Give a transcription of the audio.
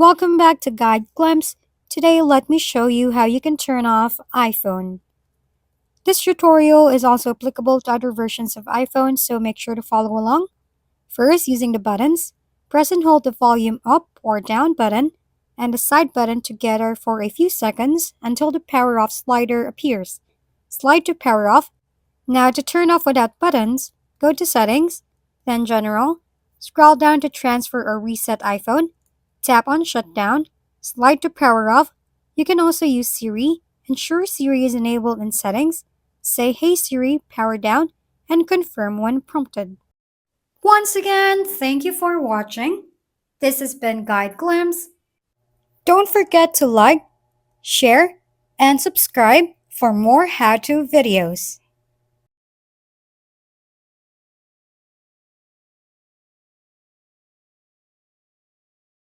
Welcome back to Guide Glimpse. Today, let me show you how you can turn off iPhone. This tutorial is also applicable to other versions of iPhone, so make sure to follow along. First, using the buttons, press and hold the volume up or down button and the side button together for a few seconds until the power off slider appears. Slide to power off. Now to turn off without buttons, go to Settings, then General, scroll down to Transfer or Reset iPhone, tap on Shutdown, slide to Power Off. You can also use Siri. Ensure Siri is enabled in Settings. Say Hey Siri, power down, and confirm when prompted. Once again, thank you for watching. This has been Guide Glimpse. Don't forget to like, share, and subscribe for more how-to videos.